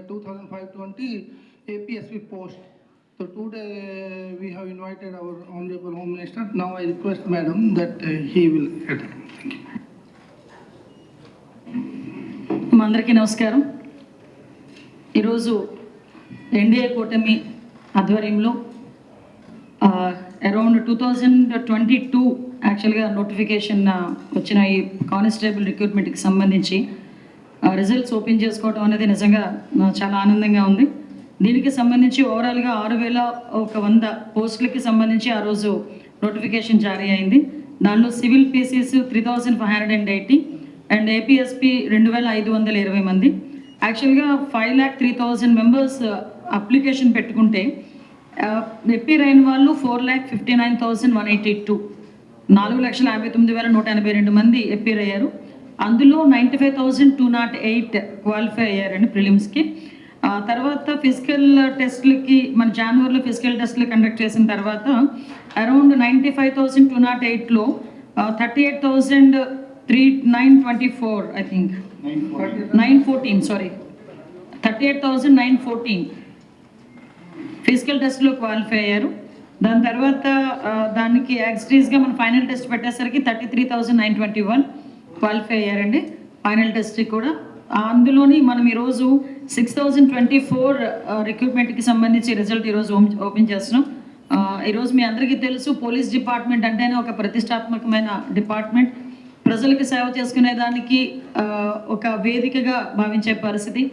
2005-20 APSP post. So today we have invited our Honorable Home Minister. Now I request Madam that he will attend. Thank you. అందరికీ నమస్కారం. ఈరోజు NDA కూటమి ఆధ్వర్యంలో around 2022 యాక్చువల్గా notification వచ్చిన ఈ కానిస్టేబుల్ రిక్రూట్మెంట్కి సంబంధించి రిజల్ట్స్ ఓపెన్ చేసుకోవడం అనేది నిజంగా చాలా ఆనందంగా ఉంది. దీనికి సంబంధించి ఓవరాల్గా 6100 పోస్టులకి సంబంధించి ఆ రోజు నోటిఫికేషన్ జారీ అయింది. దానిలో సివిల్ పీసీస్ 3580 అండ్ ఏపీఎస్పీ 2520 మంది. యాక్చువల్గా 5,03,000 మెంబర్స్ అప్లికేషన్ పెట్టుకుంటే ఎపీర్ అయిన వాళ్ళు 4,59,182, 4,59,182 మంది ఎపీర్ అయ్యారు. అందులో 95,208 క్వాలిఫై అయ్యారండి ప్రిలిమ్స్కి. తర్వాత ఫిజికల్ టెస్ట్లకి మన జనవరిలో ఫిజికల్ టెస్ట్లు కండక్ట్ చేసిన తర్వాత అరౌండ్ 95,208లో 38,924 ఐ థింక్ 38,914 ఫిజికల్ టెస్ట్లో క్వాలిఫై అయ్యారు. దాని తర్వాత దానికి యాక్సిటీస్గా మన ఫైనల్ టెస్ట్ పెట్టేసరికి 33,921 క్వాలిఫై అయ్యారండి ఫైనల్ టెస్ట్కి కూడా. అందులోని మనం ఈరోజు 6,024 రిక్రూట్మెంట్కి సంబంధించి రిజల్ట్ ఈరోజు ఓపెన్ చేస్తున్నాం. ఈరోజు మీ అందరికీ తెలుసు, పోలీస్ డిపార్ట్మెంట్ అంటేనే ఒక ప్రతిష్టాత్మకమైన డిపార్ట్మెంట్. ప్రజలకు సేవ చేసుకునే దానికి ఒక వేదికగా భావించే పరిస్థితి.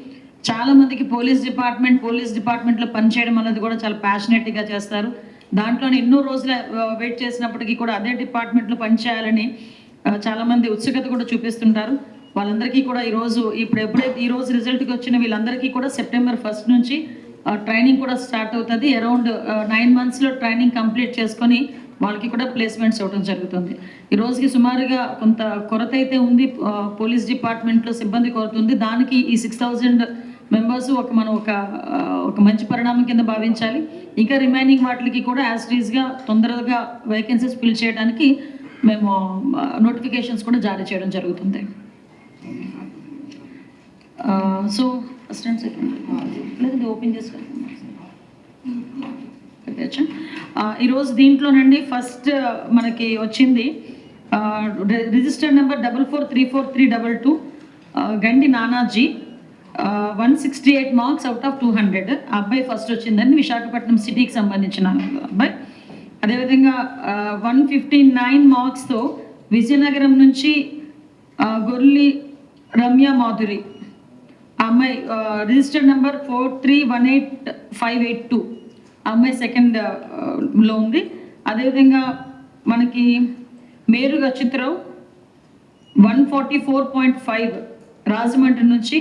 చాలామందికి పోలీస్ డిపార్ట్మెంట్లో పనిచేయడం అనేది కూడా చాలా ప్యాషనెట్గా చేస్తారు. దాంట్లోనే ఎన్నో రోజులు వెయిట్ చేసినప్పటికీ కూడా అదే డిపార్ట్మెంట్లో పనిచేయాలని చాలామంది ఉత్సుకత కూడా చూపిస్తుంటారు. వాళ్ళందరికీ కూడా ఎప్పుడైతే ఈరోజు రిజల్ట్కి వచ్చిన వీళ్ళందరికీ కూడా సెప్టెంబర్ 1 నుంచి ట్రైనింగ్ కూడా స్టార్ట్ అవుతుంది. అరౌండ్ 9 monthsలో ట్రైనింగ్ కంప్లీట్ చేసుకొని వాళ్ళకి కూడా ప్లేస్మెంట్స్ ఇవ్వడం జరుగుతుంది. ఈ రోజుకి సుమారుగా కొంత కొరత అయితే ఉంది, పోలీస్ డిపార్ట్మెంట్లో సిబ్బంది కొరత ఉంది. దానికి ఈ 6,000 మెంబర్స్ ఒక మంచి పరిణామం కింద భావించాలి. ఇంకా రిమైనింగ్ వాటికి కూడా యాస్టీస్గా తొందరగా వేకెన్సీస్ ఫిల్ చేయడానికి మేము నోటిఫికేషన్స్ కూడా జారీ చేయడం జరుగుతుంది. సో ఫస్ట్ అండ్ సెకండ్ లేదు ఓపెన్ చేసుకో. ఈరోజు దీంట్లోనండి ఫస్ట్ మనకి వచ్చింది registered number 443432 Gandi Nanaji 168 marks out of 200. ఆ అబ్బాయి ఫస్ట్ వచ్చిందండి, విశాఖపట్నం సిటీకి సంబంధించిన అబ్బాయి. అదేవిధంగా 159 మార్క్స్తో విజయనగరం నుంచి గొర్లి రమ్య మాధురి, ఆ అమ్మాయి రిజిస్టర్డ్ నెంబర్ 4318582, ఆ అమ్మాయి సెకండ్లో ఉంది. అదేవిధంగా మనకి మేరు అచ్యుతరావు 144.5 రాజమండ్రి నుంచి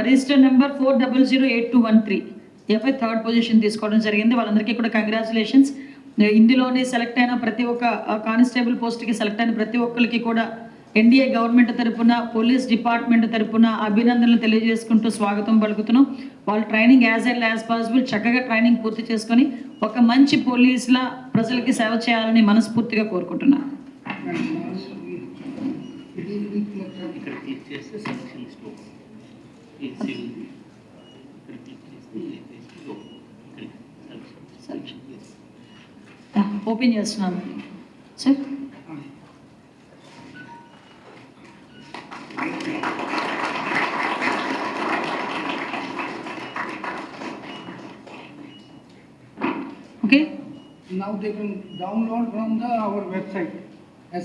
రిజిస్టర్ నెంబర్ 4008213, ఈపై 3rd పొజిషన్ తీసుకోవడం జరిగింది. వాళ్ళందరికీ కూడా కంగ్రాచులేషన్స్. ఇందులోనే సెలెక్ట్ అయిన ప్రతి ఒక్క కానిస్టేబుల్ పోస్ట్కి సెలెక్ట్ అయిన ప్రతి ఒక్కరికి కూడా ఎన్డీఏ గవర్నమెంట్ తరపున, పోలీస్ డిపార్ట్మెంట్ తరపున అభినందనలు తెలియజేసుకుంటూ స్వాగతం పలుకుతున్నాం. వాళ్ళు training as L as possible చక్కగా ట్రైనింగ్ పూర్తి చేసుకొని ఒక మంచి పోలీసులా ప్రజలకి సేవ చేయాలని మనస్ఫూర్తిగా కోరుకుంటున్నాను. ఓపెన్ చేస్తున్నాను sir. Okay. Now they can download from our website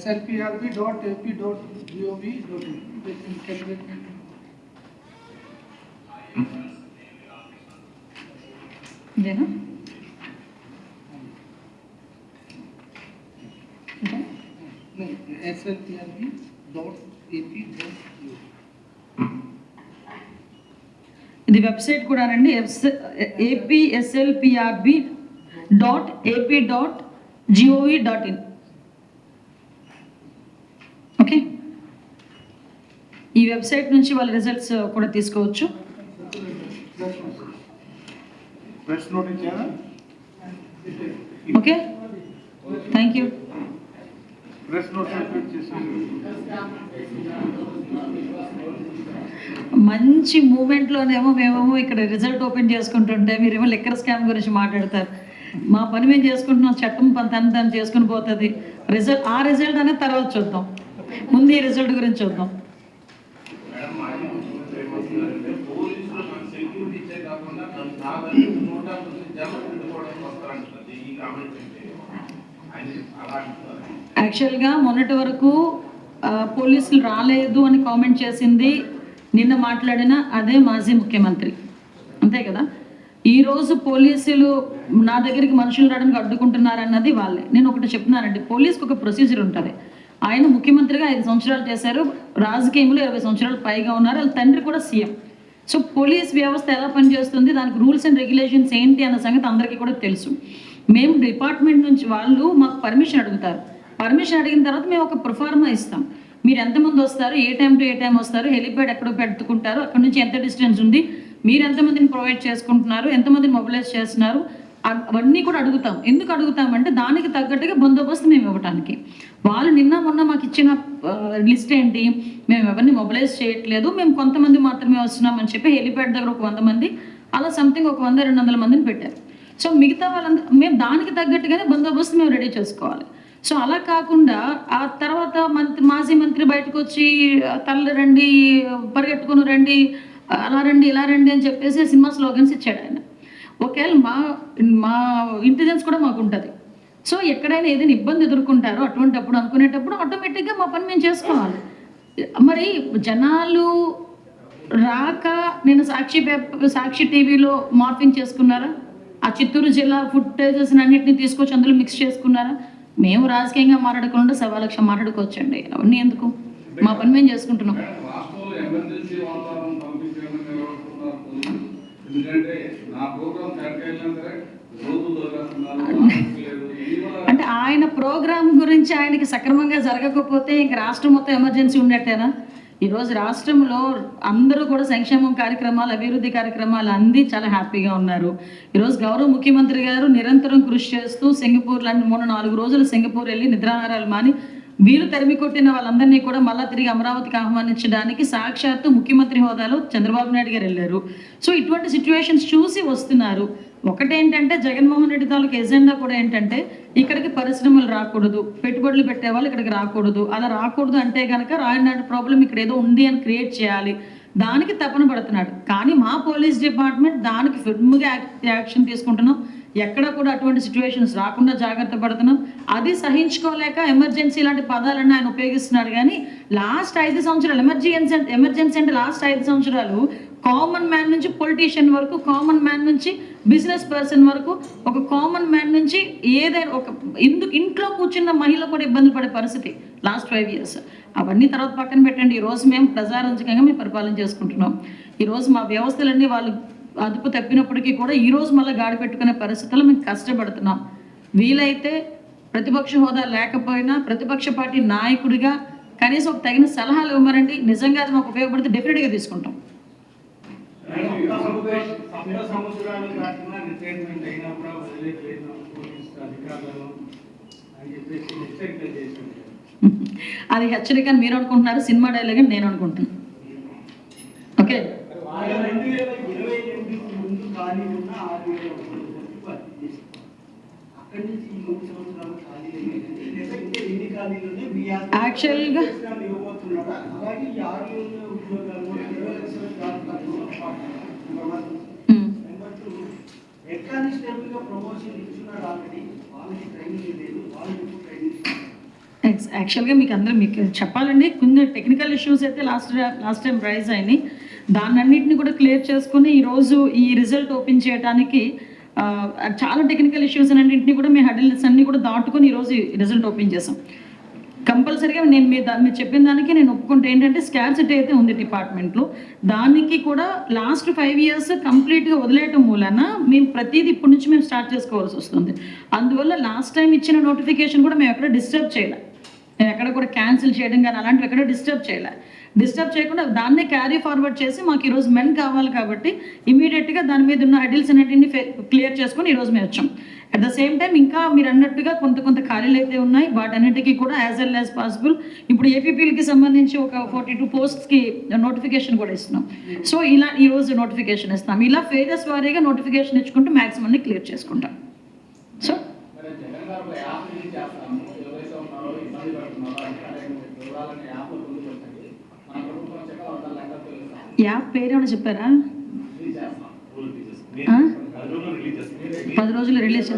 slprb.ap.gov.in. They can calculate. Dena? No, slprb.ap.gov. ఇది వెబ్సైట్ కూడా రండి, apslprb.ap.gov.in. ఓకే, ఈ వెబ్సైట్ నుంచి వాళ్ళ రిజల్ట్స్ కూడా తీసుకోవచ్చు. Okay, thank you. Press note circulate చేశారు. మంచి మూమెంట్లోనేమో మేమేమో ఇక్కడ రిజల్ట్ ఓపెన్ చేసుకుంటుంటే మీరేమో లిక్కర్ స్కామ్ గురించి మాట్లాడతారు. మా పని మేము చేసుకుంటున్నాం, చట్టం తను చేసుకుని పోతుంది. ఆ రిజల్ట్ అనేది తర్వాత చూద్దాం, ముందు ఈ రిజల్ట్ గురించి చూద్దాం. యాక్చువల్గా మొన్నటి వరకు పోలీసులు రాలేదు అని కామెంట్ చేసింది నిన్న మాట్లాడిన అదే మాజీ ముఖ్యమంత్రి, అంతే కదా. ఈరోజు పోలీసులు నా దగ్గరికి మనుషులు రావడానికి అడ్డుకుంటున్నారన్నది వాళ్ళే. నేను ఒకటి చెప్తున్నానండి, పోలీస్కి ఒక ప్రొసీజర్ ఉంటుంది. ఆయన ముఖ్యమంత్రిగా 5 సంవత్సరాలు చేశారు, రాజకీయంలో 20 సంవత్సరాలు పైగా ఉన్నారు, వాళ్ళ తండ్రి కూడా సీఎం. సో పోలీస్ వ్యవస్థ ఎలా పనిచేస్తుంది, దానికి రూల్స్ అండ్ రెగ్యులేషన్స్ ఏంటి అన్న సంగతి అందరికీ కూడా తెలుసు. మేము డిపార్ట్మెంట్ నుంచి వాళ్ళు మాకు పర్మిషన్ అడుగుతారు. పర్మిషన్ అడిగిన తర్వాత మేము ఒక ప్రొఫార్మా ఇస్తాం. మీరు ఎంతమంది వస్తారు, ఏ టైం టు ఏ టైం వస్తారు, హెలిప్యాడ్ ఎక్కడో పెట్టుకుంటారు, అక్కడ నుంచి ఎంత డిస్టెన్స్ ఉంది, మీరు ఎంతమందిని ప్రొవైడ్ చేసుకుంటున్నారు, ఎంతమందిని మొబిలైజ్ చేస్తున్నారు, అవన్నీ కూడా అడుగుతాం. ఎందుకు అడుగుతామంటే దానికి తగ్గట్టుగా బందోబస్తు మేము ఇవ్వడానికి. వాళ్ళు నిన్న మొన్న మాకు ఇచ్చిన లిస్ట్ ఏంటి, మేము ఎవరిని మొబిలైజ్ చేయట్లేదు, మేము కొంతమంది మాత్రమే వస్తున్నామని చెప్పి హెలిప్యాడ్ దగ్గర ఒక 100 మంది అలా సంథింగ్ ఒక 100-200 మందిని పెట్టారు. సో మిగతా వాళ్ళందరూ మేము దానికి తగ్గట్టుగానే బందోబస్తు మేము రెడీ చేసుకోవాలి. సో అలా కాకుండా ఆ తర్వాత మాజీ మంత్రి బయటకు వచ్చి తల్లి రండి, పరిగెట్టుకుని రండి, అలా రండి, ఇలా రండి అని చెప్పేసి సినిమా స్లోగన్స్ ఇచ్చాడు ఆయన. ఒకవేళ మా ఇంటెలిజెన్స్ కూడా మాకు ఉంటుంది. సో ఎక్కడైనా ఏదైనా ఇబ్బంది ఎదుర్కొంటారో అటువంటిప్పుడు అనుకునేటప్పుడు ఆటోమేటిక్గా మా పని మేము చేసుకోవాలి. మరి జనాలు రాక నేను సాక్షి టీవీలో మార్ఫింగ్ చేసుకున్నారా, ఆ చిత్తూరు జిల్లా ఫుటేజెస్ అన్నింటినీ తీసుకొచ్చి అందులో మిక్స్ చేసుకున్నారా? మేము రాజకీయంగా మాట్లాడకుండా 1,00,000 మాట్లాడుకోవచ్చండి, అవన్నీ ఎందుకు, మా పని మేము చేసుకుంటున్నాం. అంటే ఆయన ప్రోగ్రామ్ గురించి ఆయనకి సక్రమంగా జరగకపోతే ఇంక రాష్ట్రం మొత్తం ఎమర్జెన్సీ ఉండేటేనా? ఈరోజు రాష్ట్రంలో అందరూ కూడా సంక్షేమం కార్యక్రమాలు, అభివృద్ధి కార్యక్రమాలు అంది చాలా హ్యాపీగా ఉన్నారు. ఈరోజు గౌరవ ముఖ్యమంత్రి గారు నిరంతరం కృషి చేస్తూ సింగపూర్ లాంటి 3-4 రోజులు సింగపూర్ వెళ్ళి నిద్రాహారాలు మాని వీరు తరిమి కొట్టిన వాళ్ళందరినీ కూడా మళ్ళీ తిరిగి అమరావతికి ఆహ్వానించడానికి సాక్షాత్తు ముఖ్యమంత్రి హోదాలో చంద్రబాబు నాయుడు గారు వెళ్ళారు. సో ఇటువంటి సిచ్యువేషన్స్ చూసి వస్తున్నారు. ఒకటేంటంటే జగన్మోహన్ రెడ్డి తాలూకు ఎజెండా కూడా ఏంటంటే ఇక్కడికి పరిశ్రమలు రాకూడదు, పెట్టుబడులు పెట్టేవాళ్ళు ఇక్కడికి రాకూడదు. అలా రాకూడదు అంటే కనుక రాయనాడు ప్రాబ్లం ఇక్కడ ఏదో ఉంది అని క్రియేట్ చేయాలి, దానికి తపన పడుతున్నాడు. కానీ మా పోలీస్ డిపార్ట్మెంట్ దానికి ఫిర్మ్గా యాక్షన్ తీసుకుంటున్నాం. ఎక్కడ కూడా అటువంటి సిచ్యువేషన్స్ రాకుండా జాగ్రత్త పడుతున్నాం. అది సహించుకోలేక ఎమర్జెన్సీ లాంటి పదాలన్నీ ఆయన ఉపయోగిస్తున్నాడు. కానీ లాస్ట్ 5 సంవత్సరాలు ఎమర్జెన్సీ అంటే లాస్ట్ 5 సంవత్సరాలు కామన్ మ్యాన్ నుంచి పొలిటీషియన్ వరకు, కామన్ మ్యాన్ నుంచి బిజినెస్ పర్సన్ వరకు, ఒక కామన్ మ్యాన్ నుంచి ఏదైనా ఒక ఇంట్లో కూర్చున్న మహిళ కూడా ఇబ్బంది పడే పరిస్థితి లాస్ట్ 5 years. అవన్నీ తర్వాత పక్కన పెట్టండి. ఈరోజు మేము ప్రజారంజకంగా మేము పరిపాలన చేసుకుంటున్నాం. ఈరోజు మా వ్యవస్థలన్నీ వాళ్ళు అదుపు తప్పినప్పటికీ కూడా ఈరోజు మళ్ళీ గాడి పెట్టుకునే పరిస్థితుల్లో మేము కష్టపడుతున్నాం. వీలైతే ప్రతిపక్ష హోదా లేకపోయినా ప్రతిపక్ష పార్టీ నాయకుడిగా కనీసం ఒక తగిన సలహాలు ఇవ్వమనండి. నిజంగా అది మాకు ఉపయోగపడితే డెఫినెట్గా తీసుకుంటాం. అది హెచ్చరిక అని మీరు అనుకుంటున్నారు, సినిమా డైలాగ్ అని నేను అనుకుంటున్నాను. ఓకే, యాక్చువల్గా యాక్చువల్గా మీకు చెప్పాలండి, కొన్ని టెక్నికల్ ఇష్యూస్ అయితే లాస్ట్ టైం రైజ్ అయినాయి. దాన్నన్నింటినీ కూడా క్లియర్ చేసుకుని ఈరోజు ఈ రిజల్ట్ ఓపెన్ చేయడానికి చాలా టెక్నికల్ ఇష్యూస్ అన్నింటినీ కూడా మీ హడిల్స్ అన్నీ కూడా దాటుకొని ఈరోజు రిజల్ట్ ఓపెన్ చేసాం. కంపల్సరీగా నేను మీరు చెప్పిన దానికి నేను ఒప్పుకుంటే ఏంటంటే స్కార్సిటీ అయితే ఉంది డిపార్ట్మెంట్లో. దానికి కూడా లాస్ట్ 5 years కంప్లీట్గా వదిలేయటం మూలన మేము ప్రతిదీ ఇప్పటి నుంచి మేము స్టార్ట్ చేసుకోవాల్సి వస్తుంది. అందువల్ల లాస్ట్ టైం ఇచ్చిన నోటిఫికేషన్ కూడా మేము ఎక్కడ డిస్టర్బ్ చేయలే, మేము ఎక్కడ కూడా క్యాన్సిల్ చేయడం కానీ అలాంటివి ఎక్కడ డిస్టర్బ్ చేయలే. డిస్టర్బ్ చేయకుండా దాన్నే క్యారీ ఫార్వర్డ్ చేసి మాకు ఈరోజు మెన్ కావాలి కాబట్టి ఇమీడియట్గా దాని మీద ఉన్న హెడిల్స్ అన్నింటినీ క్లియర్ చేసుకొని ఈరోజు మేము వచ్చాం. అట్ ద సేమ్ టైం ఇంకా మీరు అన్నట్టుగా కొంత ఖాళీలు అయితే ఉన్నాయి, వాటన్నిటికీ కూడా యాజ్ వెల్ యాజ్ పాసిబుల్ ఇప్పుడు ఏపీపీలకి సంబంధించి ఒక 42 పోస్ట్స్కి నోటిఫికేషన్ కూడా ఇస్తున్నాం. సో ఇలా ఈరోజు నోటిఫికేషన్ ఇస్తాం. ఇలా ఫేజెస్ వారీగా నోటిఫికేషన్ ఇచ్చుకుంటూ మ్యాక్సిమమ్ని క్లియర్ చేసుకుంటాం. సో యాప్ పేరేమైనా చెప్పారా? 10 రోజులు రిలీజ్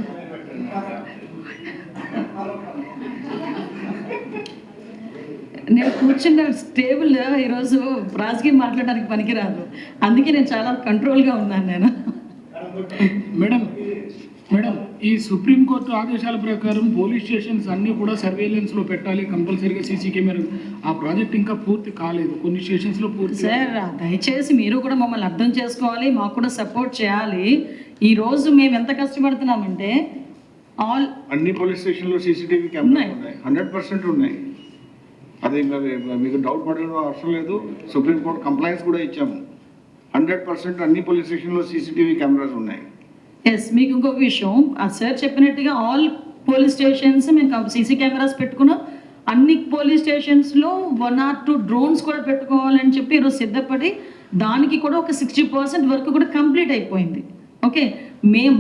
నేను కూర్చున్న టేబుల్ ఈరోజు రాజకీయం మాట్లాడడానికి పనికిరాదు, అందుకే నేను చాలా కంట్రోల్గా ఉన్నాను. నేను మేడం ఈ సుప్రీంకోర్టు ఆదేశాల ప్రకారం పోలీస్ స్టేషన్స్ అన్నీ కూడా సర్వేలెన్స్లో పెట్టాలి కంపల్సరీగా, సీసీ కెమెరా. ఆ ప్రాజెక్ట్ ఇంకా పూర్తి కాలేదు, కొన్ని స్టేషన్స్లో పూర్తి. సార్ దయచేసి మీరు కూడా మమ్మల్ని అర్థం చేసుకోవాలి, మాకు కూడా సపోర్ట్ చేయాలి. ఈరోజు మేము ఎంత కష్టపడుతున్నామంటే అన్ని పోలీస్ స్టేషన్లో సీసీటీవీ కెమెరా ఉన్నాయి, 100% ఉన్నాయి. అది మీకు డౌట్ పడడం అవసరం లేదు. సుప్రీంకోర్టు కంప్లైంట్స్ కూడా ఇచ్చాము. 100% అన్ని పోలీస్ స్టేషన్లో సీసీటీవీ కెమెరాస్ ఉన్నాయి. ఎస్, మీకు ఇంకొక విషయం, సార్ చెప్పినట్టుగా ఆల్ పోలీస్ స్టేషన్స్ మేము సీసీ కెమెరాస్ పెట్టుకున్నాం. అన్ని పోలీస్ స్టేషన్స్లో 1 or 2 డ్రోన్స్ కూడా పెట్టుకోవాలని చెప్పి ఈరోజు సిద్ధపడి దానికి కూడా ఒక 60% వరకు కూడా కంప్లీట్ అయిపోయింది. ఓకే,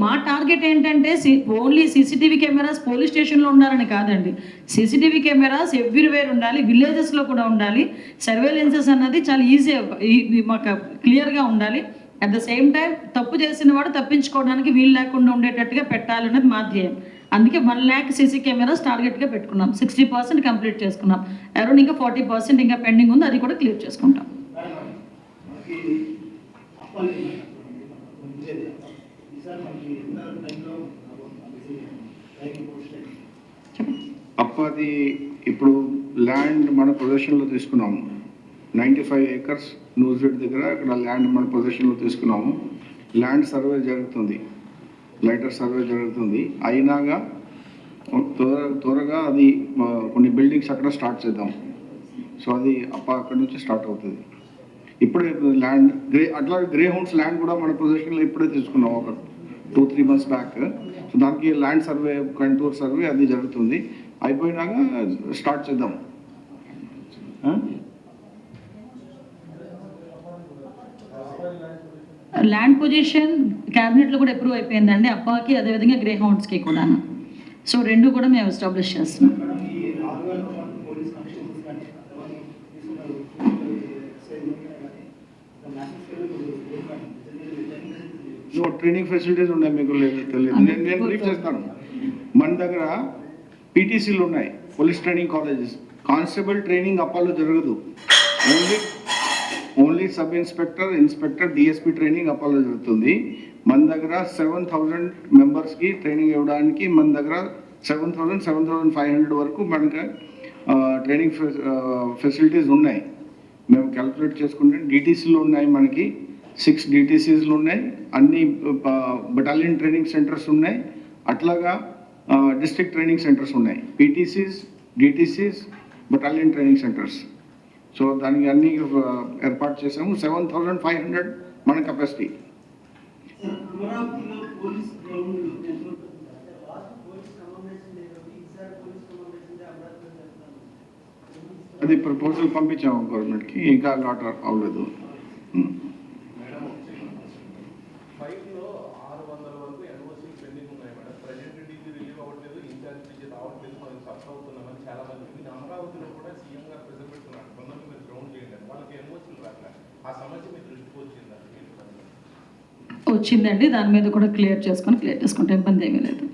మా టార్గెట్ ఏంటంటే ఓన్లీ సీసీటీవీ కెమెరాస్ పోలీస్ స్టేషన్లో ఉండాలని కాదండి, సీసీటీవీ కెమెరాస్ ఎవ్రీవేర్ ఉండాలి, విలేజెస్లో కూడా ఉండాలి. సర్వేలెన్సెస్ అన్నది చాలా ఈజీ మాకు క్లియర్గా ఉండాలి. అట్ ద సేమ్ టైం తప్పు చేసిన వాడు తప్పించుకోవడానికి వీలు లేకుండా ఉండేటట్టుగా పెట్టాలన్నది మా ధ్యేయం. అందుకే 1 lakh సీసీ కెమెరాస్ టార్గెట్గా పెట్టుకున్నాం. 60% కంప్లీట్ చేసుకున్నాం. అరౌండ్ ఇంకా 40% ఇంకా పెండింగ్ ఉంది, అది కూడా క్లియర్ చేసుకుంటాం. అప్పది ఇప్పుడు ల్యాండ్ మన పొజిషన్లో తీసుకున్నాము. 95 acres న్యూజివెడ్ దగ్గర ఇక్కడ ల్యాండ్ మన పొజిషన్లో తీసుకున్నాము. ల్యాండ్ సర్వే జరుగుతుంది, లైటర్ సర్వే జరుగుతుంది. అయినాగా త్వరగా అది కొన్ని బిల్డింగ్స్ అక్కడ స్టార్ట్ చేద్దాం. సో అది అక్కడ నుంచి స్టార్ట్ అవుతుంది. ఇప్పుడే ల్యాండ్ అట్లా గ్రే హౌన్స్ ల్యాండ్ కూడా మన పొజిషన్లో ఇప్పుడే తీసుకున్నాం ఒక 2-3 months బ్యాక్. సో దానికి ల్యాండ్ సర్వే, కంటూర్ సర్వే అది జరుగుతుంది. అయిపోయినాక స్టార్ట్ చేద్దాం. ల్యాండ్ పొజిషన్ క్యాబినెట్లో కూడా అప్రూవ్ అయిపోయిందండి, అప్పాకి అదేవిధంగా గ్రే హౌండ్స్కి కూడా. సో 2 కూడా మేము ఎస్టాబ్లిష్ చేస్తున్నాం. ట్రైనింగ్ ఫెసిలిటీస్ ఉన్నాయి, మీకు తెలియదు. నేను బ్రీఫ్ చేస్తాను. మన దగ్గర పీటీసీలు ఉన్నాయి, police training colleges. Constable training అప్పాలో జరగదు, only sub inspector, inspector, DSP training అప్పాలో జరుగుతుంది. మన దగ్గర 7,000 మెంబర్స్కి ట్రైనింగ్ ఇవ్వడానికి మన దగ్గర 7,500 వరకు మనకు ట్రైనింగ్ ఫెసిలిటీస్ ఉన్నాయి. మేము క్యాల్కులేట్ చేసుకుంటే డిటీసీలు ఉన్నాయి, మనకి 6 డిటీసీలు ఉన్నాయి, అన్ని బటాలియన్ ట్రైనింగ్ సెంటర్స్ ఉన్నాయి, అట్లాగా డిస్ట్రిక్ట్ ట్రైనింగ్ సెంటర్స్ ఉన్నాయి. పీటీసీస్, డిటీసీస్, బటాలియన్ ట్రైనింగ్ సెంటర్స్. సో దానికి అన్ని ఏర్పాటు చేసాము. 7,500 మన కెపాసిటీ. అది ప్రపోజల్ పంపించాము గవర్నమెంట్కి, ఇంకా లాట్ అవ్వలేదు. వచ్చిందండి, దాని మీద కూడా క్లియర్ చేసుకుంటే ఇబ్బంది ఏమీ లేదు.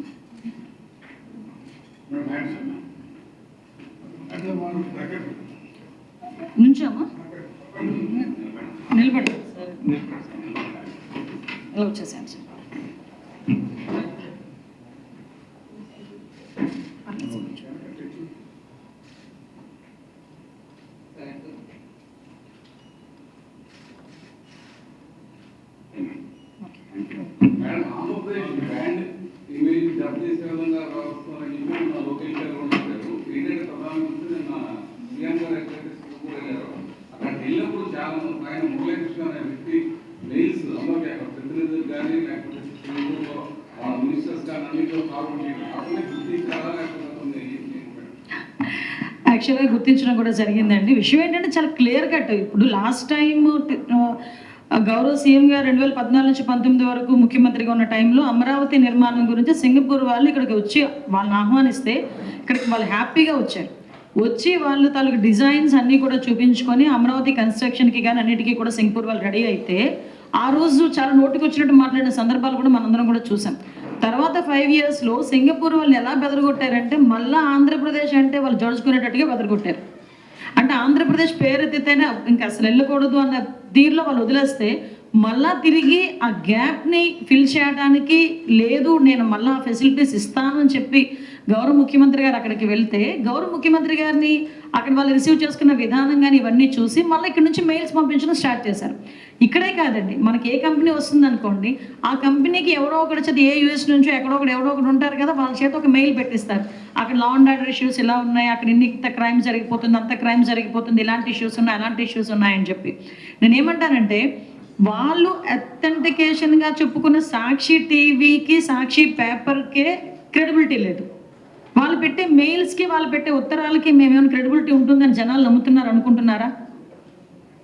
నుంచామా నిలబడి ఇలా వచ్చేసాను సార్. యాక్చువల్గా గుర్తించడం కూడా జరిగిందండి. విషయం ఏంటంటే చాలా క్లియర్ కట్. ఇప్పుడు లాస్ట్ టైం గౌరవ సీఎం గారు 2014 నుంచి 19 వరకు ముఖ్యమంత్రిగా ఉన్న టైంలో అమరావతి నిర్మాణం గురించి సింగపూర్ వాళ్ళు ఇక్కడికి వచ్చి వాళ్ళని ఆహ్వానిస్తే ఇక్కడికి వాళ్ళు హ్యాపీగా వచ్చారు. వచ్చి వాళ్ళు తాలూకు డిజైన్స్ అన్నీ కూడా చూపించుకొని అమరావతి కన్స్ట్రక్షన్కి కానీ అన్నిటికీ కూడా సింగపూర్ వాళ్ళు రెడీ అయితే ఆ రోజు చాలా నోటికి వచ్చినట్టు మాట్లాడిన సందర్భాలు కూడా మనందరం కూడా చూసాం. తర్వాత 5 ఇయర్స్లో సింగపూర్ వాళ్ళు ఎలా బెదరగొట్టారంటే మళ్ళీ ఆంధ్రప్రదేశ్ అంటే వాళ్ళు జడుచుకునేటట్టుగా బెదరగొట్టారు. అంటే ఆంధ్రప్రదేశ్ పేరెత్తితేనే ఇంకా అసలు వెళ్ళకూడదు అన్న తీరులో వాళ్ళు వదిలేస్తే మళ్ళా తిరిగి ఆ గ్యాప్ని ఫిల్ చేయడానికి లేదు, నేను మళ్ళీ ఫెసిలిటీస్ ఇస్తాను అని చెప్పి గౌరవ ముఖ్యమంత్రి గారు అక్కడికి వెళ్తే గౌరవ ముఖ్యమంత్రి గారిని అక్కడ వాళ్ళు రిసీవ్ చేసుకున్న విధానం కానీ ఇవన్నీ చూసి మళ్ళీ ఇక్కడ నుంచి మెయిల్స్ పంపించడం స్టార్ట్ చేశారు. ఇక్కడే కాదండి, మనకి ఏ కంపెనీ వస్తుంది అనుకోండి, ఆ కంపెనీకి ఎవరో ఒకటి చేత ఏ యూఎస్ నుంచో ఎవరో ఒకటి ఉంటారు కదా, వాళ్ళ చేత ఒక మెయిల్ పెట్టిస్తారు. అక్కడ లా అండ్ ఆర్డర్ ఇష్యూస్ ఇలా ఉన్నాయి, అక్కడ ఇంత క్రైమ్ జరిగిపోతుంది, అంత క్రైమ్ జరిగిపోతుంది, ఇలాంటి ఇష్యూస్ ఉన్నాయి, అలాంటి ఇష్యూస్ ఉన్నాయని చెప్పి నేనేమంటానంటే వాళ్ళు అథెంటికేషన్గా చెప్పుకున్న సాక్షి టీవీకి సాక్షి పేపర్కే క్రెడిబిలిటీ లేదు. వాళ్ళు పెట్టే మెయిల్స్కి వాళ్ళు పెట్టే ఉత్తరాలకి మేమేమైనా క్రెడిబిలిటీ ఉంటుందని జనాలు నమ్ముతున్నారు అనుకుంటున్నారా?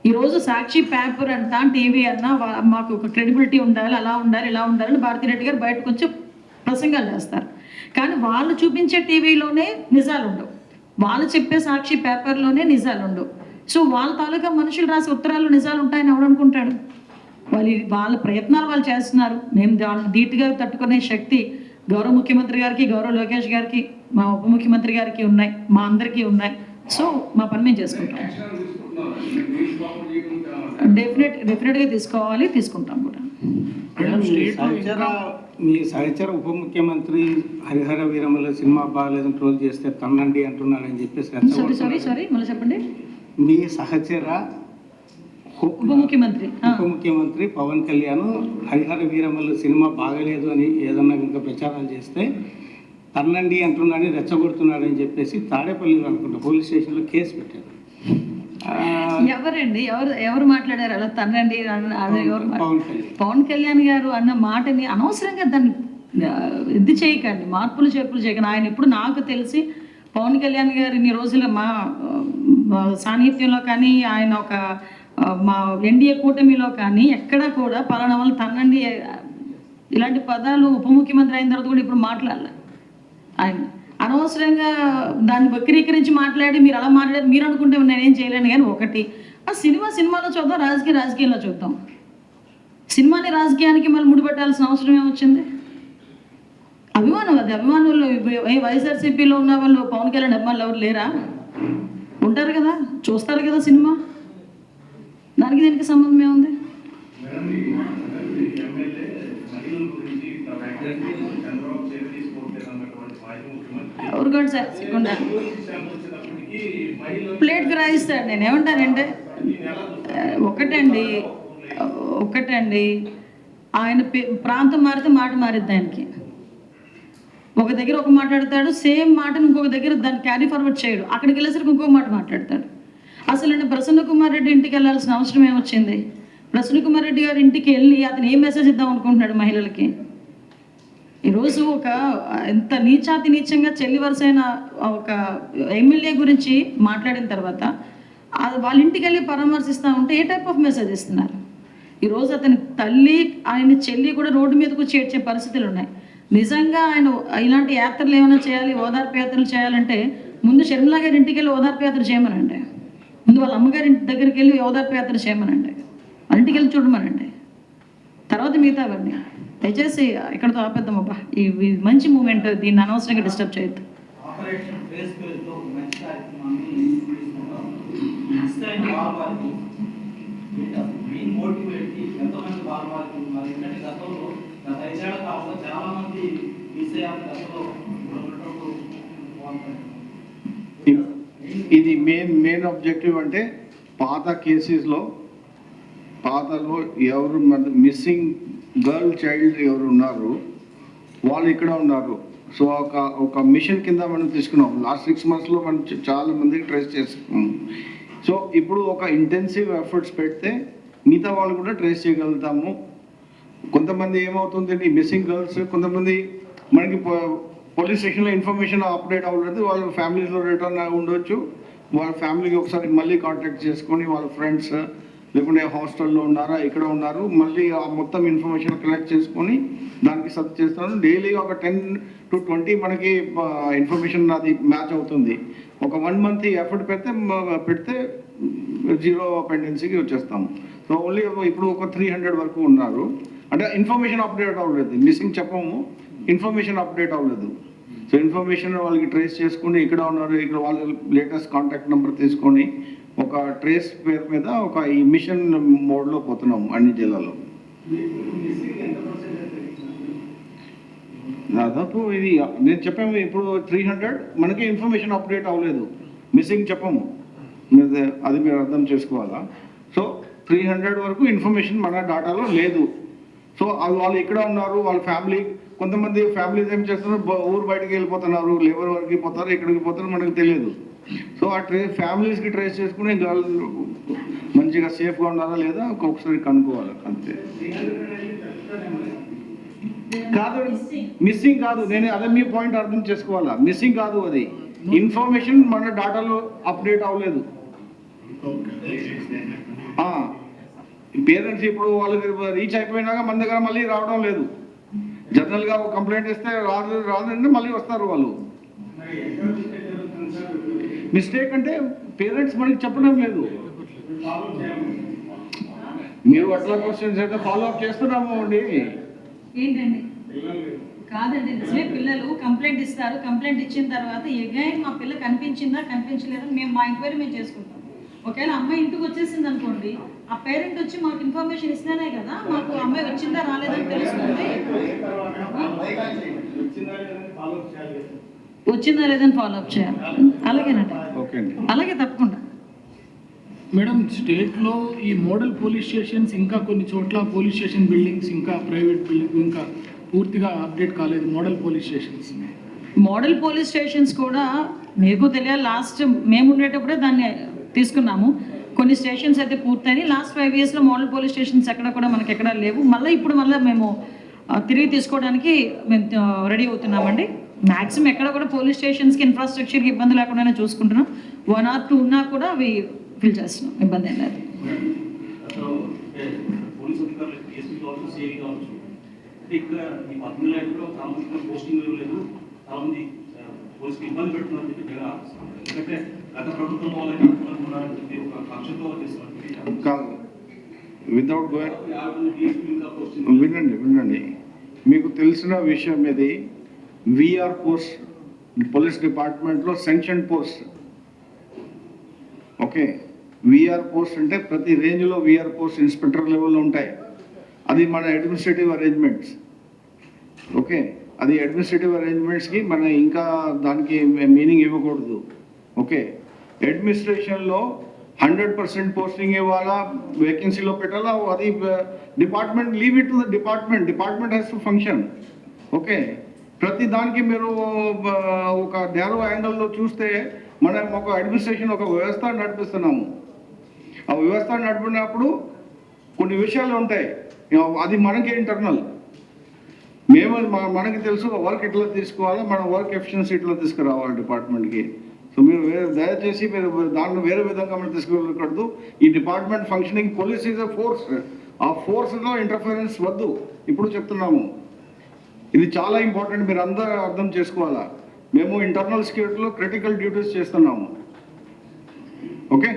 ఈరోజు సాక్షి పేపర్ అంట టీవీ అన్నా మాకు ఒక క్రెడిబిలిటీ ఉండాలి, అలా ఉండాలి, ఇలా ఉండాలని భారతిరెడ్డి గారు బయటకు వచ్చి ప్రసంగాలు చేస్తారు. కానీ వాళ్ళు చూపించే టీవీలోనే నిజాలు ఉండవు, వాళ్ళు చెప్పే సాక్షి పేపర్లోనే నిజాలు ఉండవు. సో వాళ్ళ తాలూకా మనుషులు రాసే ఉత్తరాలు నిజాలు ఉంటాయని ఎవడు అనుకుంటాడు? వాళ్ళ ప్రయత్నాలు వాళ్ళు చేస్తున్నారు. మేము వాళ్ళని ధీటుగా తట్టుకునే శక్తి గౌరవ ముఖ్యమంత్రి గారికి, గౌరవ లోకేష్ గారికి, మా ఉప ముఖ్యమంత్రి గారికి ఉన్నాయి, మా అందరికీ ఉన్నాయి. సో మా పని మేము చేసుకుంటాం. డెఫినెట్గా తీసుకుంటాం కూడా. మీ సహచర ఉప ముఖ్యమంత్రి హరిహర వీరమల సినిమా బాగాలేదని ట్రోల్ చేస్తే తన్నండి అంటున్నారని చెప్పేసి సారీ మళ్ళీ చెప్పండి. మీ సహచర ఉప ముఖ్యమంత్రి పవన్ కళ్యాణ్ హరిహర వీరమల సినిమా బాగలేదు అని ఏదన్నా ఇంకా ప్రచారాలు చేస్తే తన్నండి అంటున్నాడని రెచ్చగొడుతున్నాడని చెప్పేసి తాడేపల్లిలో అనుకుంటా పోలీస్ స్టేషన్లో కేసు పెట్టారు. ఎవరండి ఎవరు మాట్లాడారు అలా తన్నండి? పవన్ కళ్యాణ్ గారు అన్న మాటని అనవసరంగా దాన్ని ఇది చేయకండి, మార్పులు చేర్పులు చేయకండి. ఆయన ఇప్పుడు నాకు తెలిసి పవన్ కళ్యాణ్ గారు ఇన్ని రోజుల మా సాన్నిహిత్యంలో కానీ ఆయన ఒక మా ఎన్డీఏ కూటమిలో కానీ ఎక్కడా కూడా పలానా వాళ్ళు తన్నండి ఇలాంటి పదాలు ఉప ముఖ్యమంత్రి అయిన తర్వాత కూడా ఇప్పుడు మాట్లాడాలి. ఆయన అనవసరంగా దాన్ని వక్రీకరించి మాట్లాడి మీరు అలా మాట్లాడారు మీరు అనుకుంటే నేనేం చేయలేను. కానీ ఒకటి ఆ సినిమాలో చూద్దాం, రాజకీయంలో చూద్దాం. సినిమాని రాజకీయానికి మళ్ళీ ముడిపెట్టాల్సిన అవసరం ఏమొచ్చింది? అభిమానులు వైఎస్ఆర్సీపీలో ఉన్న వాళ్ళు పవన్ కళ్యాణ్ అభిమానులు ఎవరు లేరా? ఉంటారు కదా, చూస్తారు కదా సినిమా. దానికి దీనికి సంబంధం ఏముంది? ఊరుకోండి సార్, ప్లేట్కి రాయిస్తాడు. నేను ఏమంటానంటే ఒకటండి ఆయన ప్రాంతం మారితే మాట మారిద్ది. ఆయనకి ఒక దగ్గర ఒక మాట్లాడతాడు, సేమ్ మాటను ఇంకొక దగ్గర దాన్ని క్యారీ ఫార్వర్డ్ చేయడు, అక్కడికి వెళ్ళేసరికి ఇంకొక మాట మాట్లాడతాడు. అసలు ప్రసన్న కుమార్ రెడ్డి ఇంటికి వెళ్ళాల్సిన అవసరం ఏమొచ్చింది? ప్రసన్న కుమార్ రెడ్డి గారి ఇంటికి వెళ్ళి అతను ఏం మెసేజ్ ఇద్దాం అనుకుంటున్నాడు మహిళలకి? ఈరోజు ఒక ఎంత నీచంగా చెల్లి వరుసైన ఒక ఎమ్మెల్యే గురించి మాట్లాడిన తర్వాత వాళ్ళ ఇంటికి వెళ్ళి పరామర్శిస్తూ ఉంటే ఏ టైప్ ఆఫ్ మెసేజ్ ఇస్తున్నారు? ఈరోజు అతని తల్లి ఆయన చెల్లి కూడా రోడ్డు మీదకు చేర్చే పరిస్థితులు ఉన్నాయి. నిజంగా ఆయన ఇలాంటి యాత్రలు ఏమైనా చేయాలి, ఓదార్పు యాత్రలు చేయాలంటే ముందు షర్మిల గారి ఇంటికి వెళ్ళి ఓదార్పు యాత్ర చేయమనండి, ముందు వాళ్ళ అమ్మగారి ఇంటి దగ్గరికి వెళ్ళి ఓదార్పు యాత్ర చేయమనండి, వాళ్ళ ఇంటికి వెళ్ళి చూడమనండి, తర్వాత మిగతా అవన్నీ. దయచేసి ఇక్కడతో ఆపేద్దామబ్బా, ఈ మంచి మూమెంట్, దీన్ని అనవసరంగా డిస్టర్బ్ చేయొద్దు. ఇది మెయిన్ ఆబ్జెక్టివ్ అంటే పాతలో ఎవరు మిస్సింగ్ గర్ల్ చైల్డ్ ఎవరు ఉన్నారు వాళ్ళు ఇక్కడ ఉన్నారు. సో ఒక మిషన్ కింద మనం తీసుకున్నాం. లాస్ట్ 6 monthsలో మనం చాలా మందికి ట్రేస్ చేసుకున్నాం. సో ఇప్పుడు ఒక ఇంటెన్సివ్ ఎఫర్ట్స్ పెడితే మిగతా వాళ్ళు కూడా ట్రేస్ చేయగలుగుతాము. కొంతమంది ఏమవుతుంది, మిస్సింగ్ గర్ల్స్ కొంతమంది మనకి పోలీస్ స్టేషన్లో ఇన్ఫర్మేషన్ అప్డేట్ అవ్వలేదు, వాళ్ళ ఫ్యామిలీస్లో రిటర్న్ ఉండొచ్చు, వాళ్ళ ఫ్యామిలీకి ఒకసారి మళ్ళీ కాంటాక్ట్ చేసుకొని వాళ్ళ ఫ్రెండ్స్ లేకుంటే హాస్టల్లో ఉన్నారా ఇక్కడ ఉన్నారు మళ్ళీ ఆ మొత్తం ఇన్ఫర్మేషన్ కలెక్ట్ చేసుకొని దానికి సర్చ్ చేస్తాను. డైలీ ఒక 10 to 20 మనకి ఇన్ఫర్మేషన్ అది మ్యాచ్ అవుతుంది. ఒక 1 month ఎఫర్ట్ పెడితే 0 పెండెన్సీకి వచ్చేస్తాము. సో ఓన్లీ ఇప్పుడు ఒక 300 వరకు ఉన్నారు. అంటే ఇన్ఫర్మేషన్ అప్డేట్ అవ్వలేదు, మిస్సింగ్ చెప్పము, ఇన్ఫర్మేషన్ అప్డేట్ అవ్వలేదు. సో ఇన్ఫర్మేషన్ వాళ్ళకి ట్రేస్ చేసుకుని ఇక్కడ ఉన్నారు, ఇక్కడ వాళ్ళ లేటెస్ట్ కాంటాక్ట్ నెంబర్ తీసుకొని ఒక ట్రేస్ పేరు మీద ఒక ఈ మిషన్ మోడ్లో పోతున్నాము అన్ని జిల్లాలో. దాదాపు ఇది నేను చెప్పాము ఇప్పుడు 300 మనకి ఇన్ఫర్మేషన్ అప్డేట్ అవ్వలేదు, మిస్సింగ్ చెప్పము, అది మీరు అర్థం చేసుకోవాలా. సో 300 వరకు ఇన్ఫర్మేషన్ మన డాటాలో లేదు. సో వాళ్ళు ఇక్కడ ఉన్నారు, వాళ్ళ ఫ్యామిలీ, కొంతమంది ఫ్యామిలీస్ ఏం చేస్తున్నారు ఊరు బయటకు వెళ్ళిపోతున్నారు, లేబర్ వర్క్కి పోతారు, ఎక్కడికి పోతారో మనకు తెలియదు. సో ఆ ఫ్యామిలీస్కి ట్రేస్ చేసుకుని మంచిగా సేఫ్గా ఉన్నారా లేదా ఒక్కొక్కసారి కనుక్కోవాలి అంతే. కాదు మిస్సింగ్ కాదు, నేను అదే మీ పాయింట్ అర్థం చేసుకోవాలా, మిస్సింగ్ కాదు, అది ఇన్ఫర్మేషన్ మన డాటాలో అప్డేట్ అవ్వలేదు. పేరెంట్స్ ఇప్పుడు వాళ్ళకి రీచ్ అయిపోయినాక మన దగ్గర మళ్ళీ రావడం లేదు. జనరల్గా కంప్లైంట్ ఇస్తే రాదంటే మళ్ళీ వస్తారు వాళ్ళు. మిస్టేక్ అంటే పేరెంట్స్ మనకి చెప్పడం లేదు. మీరు అట్లా క్వశ్చన్స్ అయితే ఫాలో అప్ చేస్తున్నాము అండి. ఏంటండి కాదండి, నిజమే పిల్లలు కంప్లైంట్ ఇస్తారు, కంప్లైంట్ ఇచ్చిన తర్వాత ఎగైన్ మా పిల్ల కనిపించిందా కనిపించలేదా మేము మా ఎంక్వైరీ మేము చేసుకుంటాం. ఒకవేళ అమ్మాయి ఇంటికి వచ్చేసింది అనుకోండి, ఆ పేరెంట్ వచ్చి మాకు ఇన్ఫర్మేషన్ ఇస్తేనే కదా మాకు అమ్మాయి వచ్చిందా రాలేదని తెలుస్తుంది. వచ్చిందా లేదని ఫాలో అప్ చేయాలి. అలాగేనండి, అలాగే తప్పకుండా. మేడం, స్టేట్లో ఈ మోడల్ పోలీస్ స్టేషన్స్ ఇంకా కొన్ని చోట్ల పోలీస్ స్టేషన్ బిల్డింగ్స్ ఇంకా ప్రైవేట్ బిల్డింగ్ ఇంకా పూర్తిగా అప్డేట్ కాలేదు. మోడల్ పోలీస్ స్టేషన్స్ కూడా మీకు తెలియాలి, లాస్ట్ మేము ఉండేటప్పుడే దాన్ని తీసుకున్నాము. కొన్ని స్టేషన్స్ అయితే పూర్తయినాయి. లాస్ట్ 5 yearsలో మోడల్ పోలీస్ స్టేషన్స్ ఎక్కడ కూడా మనకి ఎక్కడా లేవు. ఇప్పుడు మేము తిరిగి తీసుకోవడానికి మేము రెడీ అవుతున్నామండి. మ్యాక్సిమం ఎక్కడ కూడా పోలీస్ స్టేషన్స్కి ఇన్ఫ్రాస్ట్రక్చర్కి ఇబ్బంది లేకుండానే చూసుకుంటున్నాం. 1 or 2 ఉన్నా కూడా అవి ఫిల్ చేస్తున్నాం, ఇబ్బంది ఏం లేదు. వితౌట్ వినండి, మీకు తెలిసిన విషయం ఇది. విఆర్ పోస్ట్ పోలీస్ డిపార్ట్మెంట్లో sanction post. Okay, VR post అంటే ప్రతి రేంజ్లో విఆర్ పోస్ట్ ఇన్స్పెక్టర్ లెవెల్లో ఉంటాయి. అది మన అడ్మినిస్ట్రేటివ్ అరేంజ్మెంట్స్. ఓకే, అది అడ్మినిస్ట్రేటివ్ అరేంజ్మెంట్స్కి మన ఇంకా దానికి మీనింగ్ ఇవ్వకూడదు. ఓకే, అడ్మినిస్ట్రేషన్లో 100% పోస్టింగ్ ఇవ్వాలా, వేకెన్సీలో పెట్టాలా, అది department, leave it to the department has to function. Okay, ప్రతి దానికి మీరు ఒక నేరో యాంగిల్లో చూస్తే మనం ఒక అడ్మినిస్ట్రేషన్ ఒక వ్యవస్థ నడిపిస్తున్నాము. ఆ వ్యవస్థ నడిపినప్పుడు కొన్ని విషయాలు ఉంటాయి, అది మనకి ఇంటర్నల్. మనకి తెలుసు వర్క్ ఎట్లా తీసుకోవాలో, మన వర్క్ ఎఫిషియన్సీ ఎట్లా తీసుకురావాలి డిపార్ట్మెంట్కి. సో మీరు దయచేసి మీరు దాన్ని వేరే విధంగా మనం తీసుకెళ్ళకూడదు. ఈ department functioning, police is a force, ఆ ఫోర్స్లో ఇంటర్ఫరెన్స్ వద్దు. ఇప్పుడు చెప్తున్నాము, ఇది చాలా ఇంపార్టెంట్, మీరు అందరూ అర్థం చేసుకోవాలా. మేము ఇంటర్నల్ సెక్యూరిటీలో క్రిటికల్ డ్యూటీస్ చేస్తున్నాము. ఓకే,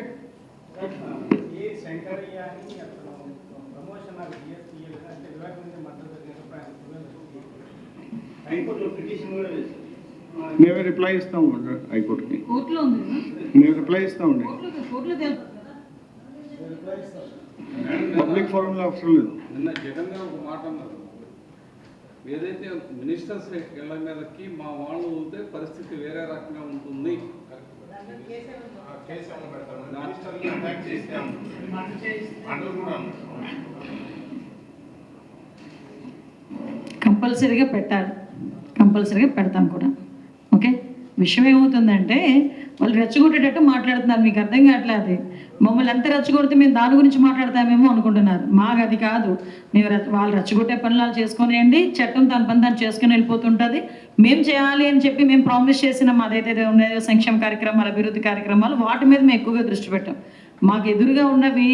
మేమే రిప్లై ఇస్తాము హైకోర్టుకి, మేము రిప్లై ఇస్తామండి. పబ్లిక్ ఫోరంలో అవసరం లేదు. నిన్న జగన్ గారు ఒక మాట అన్నారు, ఏదైతే మినిస్టర్స్ ఇళ్ల మీదకి మా వాళ్ళు ఉంటే పరిస్థితి వేరే రకంగా ఉంటుంది. కంపల్సరీగా పెట్టాలి, కంపల్సరీగా పెడతాం కూడా. ఓకే, విషయం ఏమవుతుందంటే వాళ్ళు రెచ్చగొట్టేటట్టు మాట్లాడుతున్నారు, మీకు అర్థం కావట్లేదు. మమ్మల్ని ఎంత రెచ్చగొడితే మేము దాని గురించి మాట్లాడతామేమో అనుకుంటున్నారు. మాకు అది కాదు. మేము వాళ్ళు రెచ్చగొట్టే పనులు వాళ్ళు చేసుకునేయండి, చట్టం తన పని తను చేసుకుని వెళ్ళిపోతుంటుంది. మేము చేయాలి అని చెప్పి మేము ప్రామిస్ చేసిన అదైతే ఉన్నాయో సంక్షేమ కార్యక్రమాలు, అభివృద్ధి కార్యక్రమాలు, వాటి మీద మేము ఎక్కువగా దృష్టి పెట్టాం. మాకు ఎదురుగా ఉన్నవి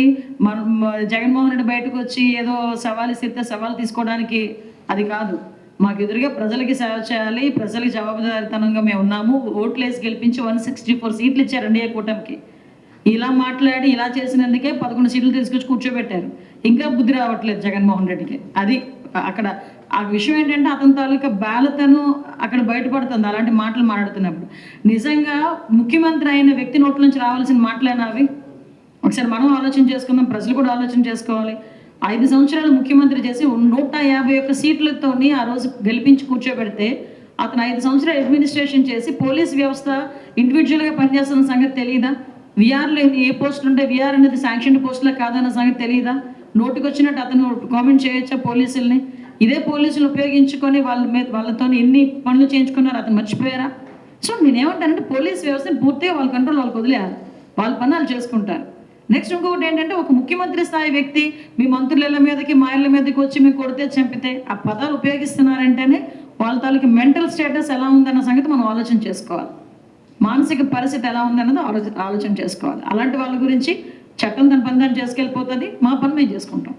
జగన్మోహన్ రెడ్డి బయటకు వచ్చి ఏదో సవాలు ఇస్తే సవాలు తీసుకోవడానికి అది కాదు. మాకు ఎదురుగా ప్రజలకి సేవ చేయాలి, ప్రజలకి జవాబుదారితనంగా మేము ఉన్నాము. ఓట్లేసి గెలిపించి 164 సీట్లు ఇచ్చారు ఎన్డీఏ కూటమికి. ఇలా మాట్లాడి ఇలా చేసినందుకే 11 సీట్లు తీసుకొచ్చి కూర్చోబెట్టారు. ఇంకా బుద్ధి రావట్లేదు జగన్మోహన్ రెడ్డికి. అది అక్కడ ఆ విషయం ఏంటంటే అతని తాలూకా బాలతను అక్కడ బయటపడుతుంది అలాంటి మాటలు మాట్లాడుతున్నప్పుడు. నిజంగా ముఖ్యమంత్రి అయిన వ్యక్తి నోట్ల నుంచి రావాల్సిన మాటలేనా అవి? ఒకసారి మనం ఆలోచన చేసుకుందాం, ప్రజలు కూడా ఆలోచన చేసుకోవాలి. 5 సంవత్సరాలు ముఖ్యమంత్రి చేసి 151 సీట్లతోని ఆ రోజు గెలిపించి కూర్చోబెడితే అతను 5 సంవత్సరాలు అడ్మినిస్ట్రేషన్ చేసి పోలీస్ వ్యవస్థ ఇండివిజువల్గా పనిచేస్తున్న సంగతి తెలియదా? విఆర్లో ఏ పోస్టులు ఉంటే విఆర్ అనేది శాంక్షన్ పోస్టులో కాదన్న సంగతి తెలియదా? నోటికి వచ్చినట్టు అతను కామెంట్ చేయొచ్చా పోలీసుల్ని? ఇదే పోలీసులు ఉపయోగించుకొని వాళ్ళతో ఎన్ని పనులు చేయించుకున్నారు, అతను మర్చిపోయారా? సో నేనేమంటానంటే పోలీస్ వ్యవస్థను పూర్తిగా వాళ్ళ కంట్రోల్ వాళ్ళకి వదిలేయాలి, వాళ్ళ పని వాళ్ళు చేసుకుంటారు. నెక్స్ట్ ఇంకొకటి ఏంటంటే ఒక ముఖ్యమంత్రి స్థాయి వ్యక్తి మీ మంత్రుల మీదకి మా ఇళ్ళ మీదకి వచ్చి మేము కొడితే చంపితే ఆ పదాలు ఉపయోగిస్తున్నారంటేనే వాళ్ళ తాలూకు మెంటల్ స్టేటస్ ఎలా ఉందన్న సంగతి మనం ఆలోచన చేసుకోవాలి. మానసిక పరిస్థితి ఎలా ఉందన్నది ఆలోచన చేసుకోవాలి. అలాంటి వాళ్ళ గురించి చట్టం తన పని దాన్ని చేసుకెళ్ళిపోతుంది, మా పని మేము చేసుకుంటాం.